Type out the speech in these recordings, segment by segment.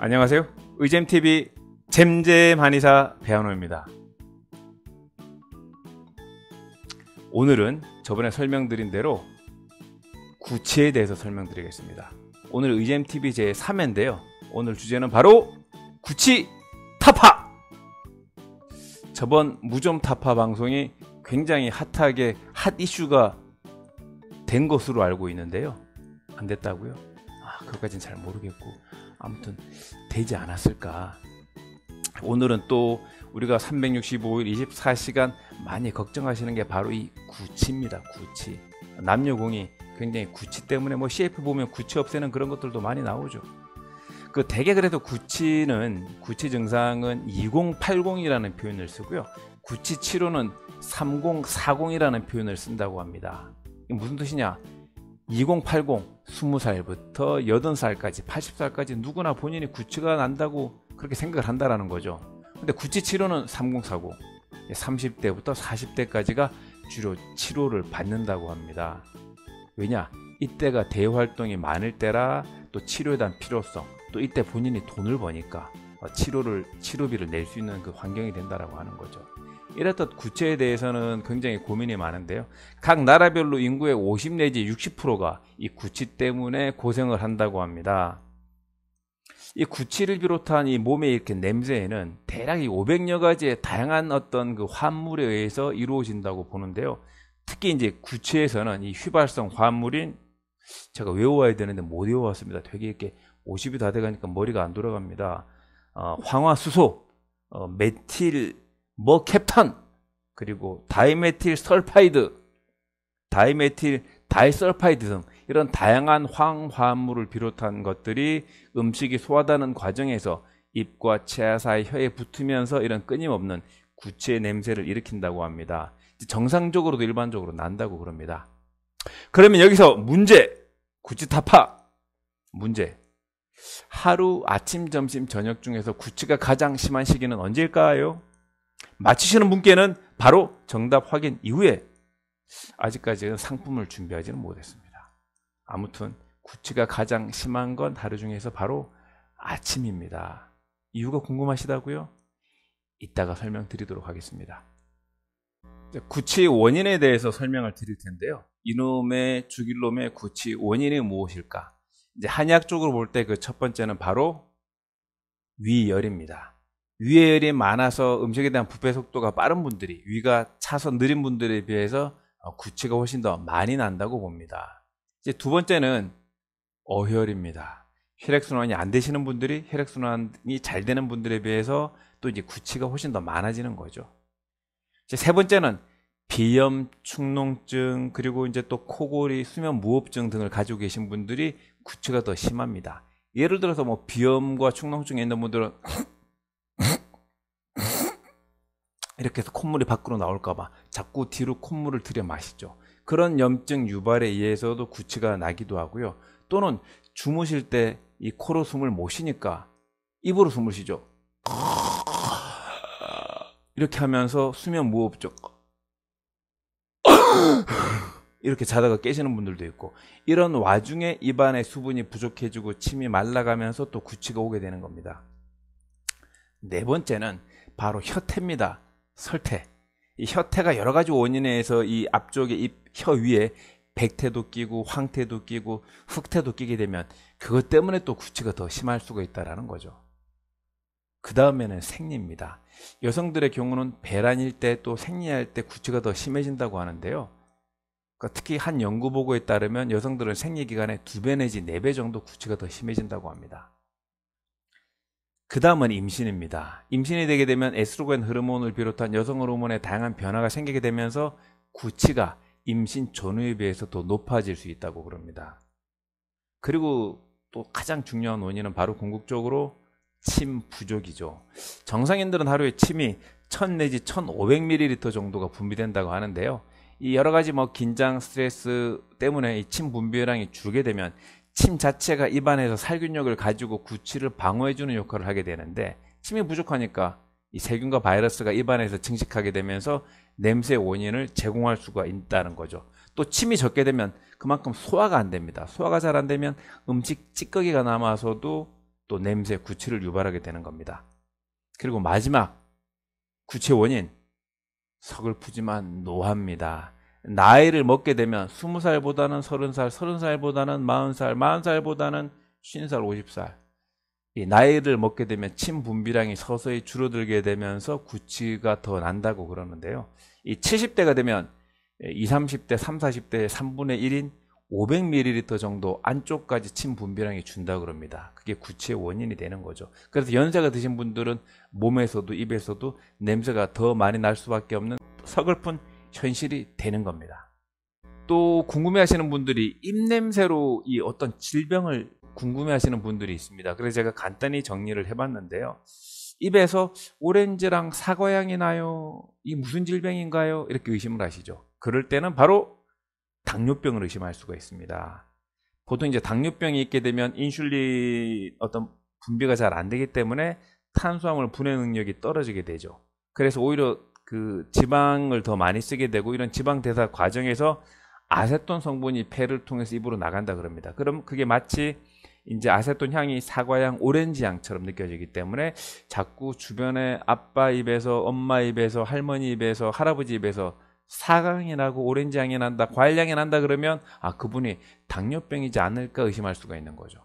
안녕하세요. 의잼TV 잼잼 한의사 배한호입니다. 오늘은 저번에 설명드린 대로 구취에 대해서 설명드리겠습니다. 오늘 의잼TV 제3회인데요. 오늘 주제는 바로 구취 타파! 저번 무좀 타파 방송이 굉장히 핫하게 핫 이슈가 된 것으로 알고 있는데요. 안 됐다고요? 그것까지는 잘 모르겠고 아무튼 되지 않았을까. 오늘은 또 우리가 365일 24시간 많이 걱정하시는 게 바로 이 구취입니다. 구취. 남녀공이 굉장히 구취 때문에 뭐 CF 보면 구취 없애는 그런 것들도 많이 나오죠. 대개 그래도 구취 증상은 2080이라는 표현을 쓰고요. 구취 치료는 3040이라는 표현을 쓴다고 합니다. 이게 무슨 뜻이냐? 2080, 20살부터 80살까지, 80살까지 누구나 본인이 구취가 난다고 그렇게 생각을 한다라는 거죠. 근데 구취 치료는 3040, 30대부터 40대까지가 주로 치료를 받는다고 합니다. 왜냐? 이때가 대활동이 많을 때라 또 치료에 대한 필요성, 또 이때 본인이 돈을 버니까 치료비를 낼 수 있는 그 환경이 된다라고 하는 거죠. 이랬던 구취에 대해서는 굉장히 고민이 많은데요. 각 나라별로 인구의 50 내지 60%가 이 구취 때문에 고생을 한다고 합니다. 이 구취를 비롯한 이 몸의 이렇게 냄새에는 대략 이 500여 가지의 다양한 어떤 그 화합물에 의해서 이루어진다고 보는데요. 특히 이제 구취에서는 이 휘발성 화합물인, 제가 외워야 되는데 못 외워왔습니다. 되게 이렇게 50이 다 돼가니까 머리가 안 돌아갑니다. 황화수소, 메틸 캡탄, 그리고 다이메틸 설파이드, 다이메틸 다이설파이드 등 이런 다양한 황화합물을 비롯한 것들이 음식이 소화되는 과정에서 입과 치아 사이 혀에 붙으면서 이런 끊임없는 구취의 냄새를 일으킨다고 합니다. 정상적으로도 일반적으로 난다고 그럽니다. 그러면 여기서 문제, 구취 타파 문제. 하루 아침, 점심, 저녁 중에서 구취가 가장 심한 시기는 언제일까요? 맞히시는 분께는 바로 정답 확인 이후에 아직까지는 상품을 준비하지는 못했습니다. 아무튼 구취가 가장 심한 건 하루 중에서 바로 아침입니다. 이유가 궁금하시다고요? 이따가 설명드리도록 하겠습니다. 구취의 원인에 대해서 설명을 드릴 텐데요. 이놈의 죽일 놈의 구취 원인이 무엇일까? 이제 한의학적으로 볼 때 그 첫 번째는 바로 위열입니다. 위의 열이 많아서 음식에 대한 부패 속도가 빠른 분들이, 위가 차서 느린 분들에 비해서 구취가 훨씬 더 많이 난다고 봅니다. 이제 두 번째는 어혈입니다. 혈액순환이 안 되시는 분들이 혈액순환이 잘 되는 분들에 비해서 또 이제 구취가 훨씬 더 많아지는 거죠. 이제 세 번째는 비염, 축농증, 그리고 이제 또 코골이, 수면 무호흡증 등을 가지고 계신 분들이 구취가 더 심합니다. 예를 들어서 뭐 비염과 축농증이 있는 분들은 이렇게 해서 콧물이 밖으로 나올까봐 자꾸 뒤로 콧물을 들여 마시죠. 그런 염증 유발에 의해서도 구취가 나기도 하고요. 또는 주무실 때 이 코로 숨을 못 쉬니까 입으로 숨을 쉬죠. 이렇게 하면서 수면 무호흡증 이렇게 자다가 깨시는 분들도 있고, 이런 와중에 입안의 수분이 부족해지고 침이 말라가면서 또 구취가 오게 되는 겁니다. 네 번째는 바로 혀태입니다. 설태. 이 혀태가 여러 가지 원인에 의해서 이 앞쪽에 입 혀 위에 백태도 끼고 황태도 끼고 흑태도 끼게 되면 그것 때문에 또 구취가 더 심할 수가 있다는 거죠. 그 다음에는 생리입니다. 여성들의 경우는 배란일 때 또 생리할 때 구취가 더 심해진다고 하는데요. 특히 한 연구 보고에 따르면 여성들은 생리기간에 2배 내지 4배 정도 구취가 더 심해진다고 합니다. 그 다음은 임신입니다. 임신이 되게 되면 에스트로겐 호르몬을 비롯한 여성 호르몬의 다양한 변화가 생기게 되면서 구취가 임신 전후에 비해서 더 높아질 수 있다고 그럽니다. 그리고 또 가장 중요한 원인은 바로 궁극적으로 침 부족이죠. 정상인들은 하루에 침이 1000 내지 1500ml 정도가 분비된다고 하는데요. 이 여러 가지 긴장, 스트레스 때문에 이 침 분비량이 줄게 되면 침 자체가 입안에서 살균력을 가지고 구취를 방어해주는 역할을 하게 되는데, 침이 부족하니까 이 세균과 바이러스가 입안에서 증식하게 되면서 냄새 원인을 제공할 수가 있다는 거죠. 또 침이 적게 되면 그만큼 소화가 안 됩니다. 소화가 잘 안 되면 음식 찌꺼기가 남아서도 또 냄새, 구취를 유발하게 되는 겁니다. 그리고 마지막 구취의 원인, 서글프지만 노화입니다. 나이를 먹게 되면 20살보다는 30살, 30살보다는 40살, 40살보다는 50살, 50살. 이 나이를 먹게 되면 침 분비량이 서서히 줄어들게 되면서 구취가 더 난다고 그러는데요. 이 70대가 되면 20, 30대, 30, 40대의 3분의 1인 500ml 정도 안쪽까지 침 분비량이 준다고 그럽니다. 그게 구취의 원인이 되는 거죠. 그래서 연세가 드신 분들은 몸에서도 입에서도 냄새가 더 많이 날 수밖에 없는 서글픈 현실이 되는 겁니다. 또 궁금해하시는 분들이 입냄새로 이 어떤 질병을 궁금해하시는 분들이 있습니다. 그래서 제가 간단히 정리를 해봤는데요. 입에서 오렌지랑 사과향이 나요. 이 무슨 질병인가요? 이렇게 의심을 하시죠. 그럴 때는 바로 당뇨병을 의심할 수가 있습니다. 보통 이제 당뇨병이 있게 되면 인슐린 어떤 분비가 잘 안 되기 때문에 탄수화물 분해 능력이 떨어지게 되죠. 그래서 오히려 그 지방을 더 많이 쓰게 되고 이런 지방 대사 과정에서 아세톤 성분이 폐를 통해서 입으로 나간다 그럽니다. 그럼 그게 마치 이제 아세톤 향이 사과향, 오렌지 향처럼 느껴지기 때문에 자꾸 주변에 아빠 입에서, 엄마 입에서, 할머니 입에서, 할아버지 입에서 사과향이 나고 오렌지 향이 난다, 과일 향이 난다 그러면 그분이 당뇨병이지 않을까 의심할 수가 있는 거죠.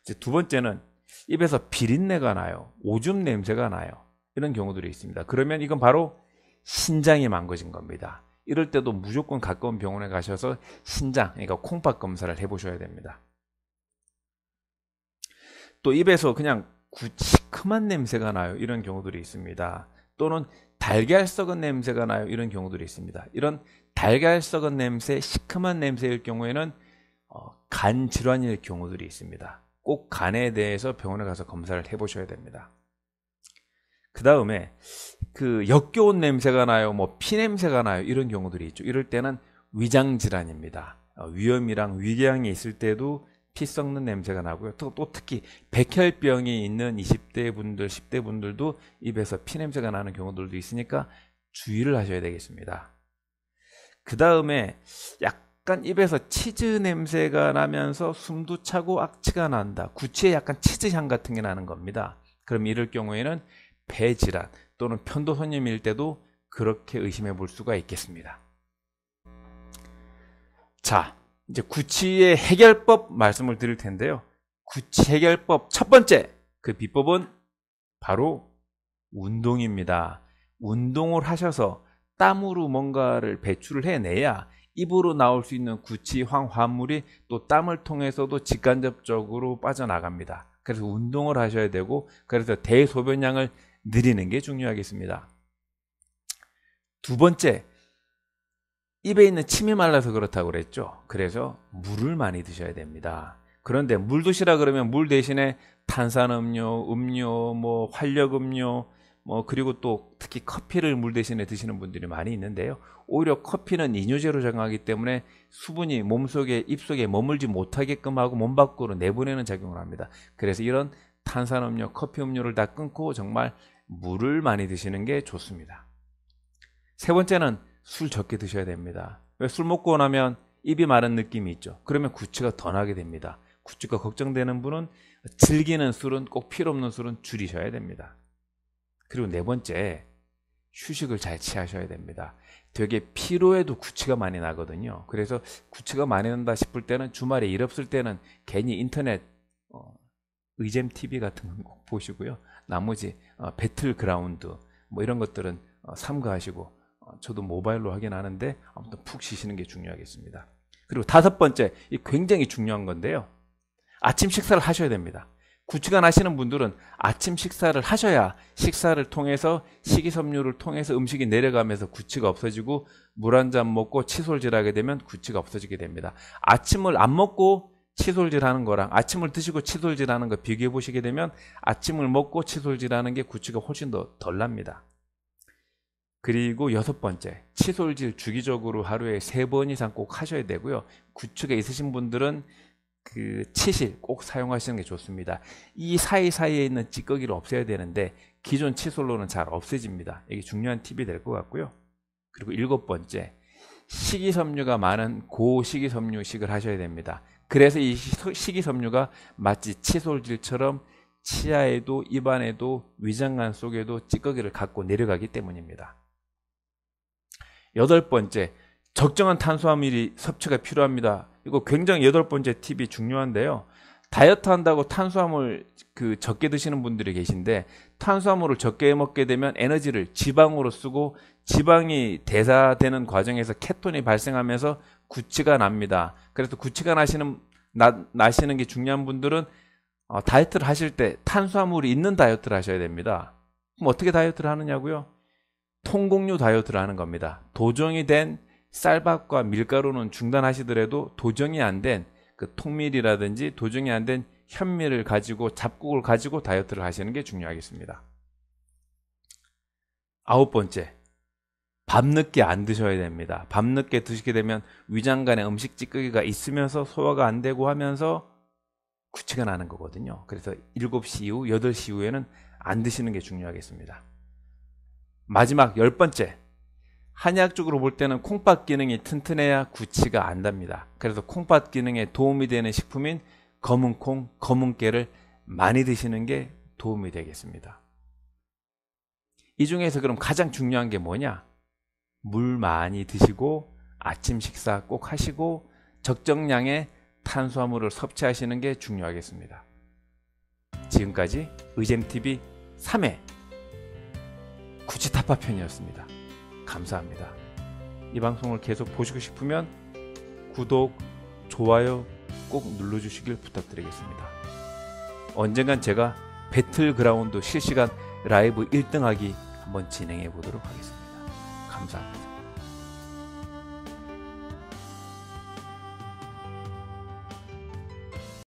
이제 두 번째는 입에서 비린내가 나요. 오줌 냄새가 나요. 이런 경우들이 있습니다. 그러면 이건 바로 신장이 망가진 겁니다. 이럴 때도 무조건 가까운 병원에 가셔서 신장, 그러니까 콩팥 검사를 해보셔야 됩니다. 또 입에서 그냥 시큼한 냄새가 나요. 이런 경우들이 있습니다. 또는 달걀 썩은 냄새가 나요. 이런 경우들이 있습니다. 이런 달걀 썩은 냄새, 시큼한 냄새일 경우에는 간 질환일 경우들이 있습니다. 꼭 간에 대해서 병원에 가서 검사를 해보셔야 됩니다. 그 다음에 그 역겨운 냄새가 나요, 뭐 피 냄새가 나요, 이런 경우들이 있죠. 이럴 때는 위장 질환입니다. 위염이랑 위궤양이 있을 때도 피 썩는 냄새가 나고요. 또 특히 백혈병이 있는 20대 분들, 10대 분들도 입에서 피 냄새가 나는 경우들도 있으니까 주의를 하셔야 되겠습니다. 그 다음에 약간 입에서 치즈 냄새가 나면서 숨도 차고 악취가 난다. 구취에 약간 치즈 향 같은 게 나는 겁니다. 그럼 이럴 경우에는 폐 질환 또는 편도선염일 때도 그렇게 의심해 볼 수가 있겠습니다. 자, 이제 구취의 해결법 말씀을 드릴 텐데요. 구취 해결법 첫 번째, 그 비법은 바로 운동입니다. 운동을 하셔서 땀으로 뭔가를 배출을 해내야 입으로 나올 수 있는 구취 황화물이 또 땀을 통해서도 직간접적으로 빠져나갑니다. 그래서 운동을 하셔야 되고, 그래서 대소변량을 늘리는 게 중요하겠습니다. 두 번째, 입에 있는 침이 말라서 그렇다고 그랬죠. 그래서 물을 많이 드셔야 됩니다. 그런데 물 드시라 그러면 물 대신에 탄산음료, 음료, 뭐 활력음료, 뭐 그리고 또 특히 커피를 물 대신에 드시는 분들이 많이 있는데요. 오히려 커피는 이뇨제로 작용하기 때문에 수분이 몸속에, 입속에 머물지 못하게끔 하고 몸 밖으로 내보내는 작용을 합니다. 그래서 이런 탄산음료, 커피 음료를 다 끊고 정말 물을 많이 드시는 게 좋습니다. 세 번째는 술 적게 드셔야 됩니다. 왜? 술 먹고 나면 입이 마른 느낌이 있죠. 그러면 구취가 더 나게 됩니다. 구취가 걱정되는 분은 즐기는 술은, 꼭 필요 없는 술은 줄이셔야 됩니다. 그리고 네 번째, 휴식을 잘 취하셔야 됩니다. 되게 피로해도 구취가 많이 나거든요. 그래서 구취가 많이 난다 싶을 때는 주말에 일 없을 때는 괜히 인터넷 의잼 TV 같은 거 꼭 보시고요. 나머지 배틀그라운드 뭐 이런 것들은 삼가하시고, 저도 모바일로 하긴 하는데 아무튼 푹 쉬시는 게 중요하겠습니다. 그리고 다섯 번째, 이 굉장히 중요한 건데요. 아침 식사를 하셔야 됩니다. 구취가 나시는 분들은 아침 식사를 하셔야 식사를 통해서 식이섬유를 통해서 음식이 내려가면서 구취가 없어지고, 물 한 잔 먹고 칫솔질하게 되면 구취가 없어지게 됩니다. 아침을 안 먹고 칫솔질하는 거랑 아침을 드시고 칫솔질하는 거 비교해 보시게 되면 아침을 먹고 칫솔질하는 게 구취가 훨씬 더 덜 납니다. 그리고 여섯 번째, 칫솔질 주기적으로 하루에 3번 이상 꼭 하셔야 되고요. 구취가 있으신 분들은 그 치실 꼭 사용하시는 게 좋습니다. 이 사이사이에 있는 찌꺼기를 없애야 되는데 기존 칫솔로는 잘 없애집니다. 이게 중요한 팁이 될 것 같고요. 그리고 일곱 번째, 식이섬유가 많은 고식이섬유식을 하셔야 됩니다. 그래서 이 식이섬유가 마치 칫솔질처럼 치아에도 입안에도 위장관 속에도 찌꺼기를 갖고 내려가기 때문입니다. 8번째, 적정한 탄수화물이 섭취가 필요합니다. 이거 굉장히 8번째 팁이 중요한데요. 다이어트 한다고 탄수화물 적게 드시는 분들이 계신데, 탄수화물을 적게 먹게 되면 에너지를 지방으로 쓰고 지방이 대사되는 과정에서 케톤이 발생하면서 구취가 납니다. 그래서 구취가 나시는 게 중요한 분들은 다이어트를 하실 때 탄수화물이 있는 다이어트를 하셔야 됩니다. 그럼 어떻게 다이어트를 하느냐고요? 통곡류 다이어트를 하는 겁니다. 도정이 된 쌀밥과 밀가루는 중단하시더라도 도정이 안 된 통밀이라든지 도정이 안 된 현밀을 가지고 잡곡을 가지고 다이어트를 하시는 게 중요하겠습니다. 9번째, 밤늦게 안 드셔야 됩니다. 밤늦게 드시게 되면 위장관에 음식 찌꺼기가 있으면서 소화가 안 되고 하면서 구취가 나는 거거든요. 그래서 7시 이후, 8시 이후에는 안 드시는 게 중요하겠습니다. 마지막 10번째, 한의학적으로 볼 때는 콩팥 기능이 튼튼해야 구취가 안 답니다. 그래서 콩팥 기능에 도움이 되는 식품인 검은콩, 검은깨를 많이 드시는 게 도움이 되겠습니다. 이 중에서 그럼 가장 중요한 게 뭐냐? 물 많이 드시고 아침 식사 꼭 하시고 적정량의 탄수화물을 섭취하시는 게 중요하겠습니다. 지금까지 의잼TV 3회 구취타파 편이었습니다. 감사합니다. 이 방송을 계속 보시고 싶으면 구독, 좋아요 꼭 눌러주시길 부탁드리겠습니다. 언젠간 제가 배틀그라운드 실시간 라이브 1등하기 한번 진행해 보도록 하겠습니다. 감사합니다.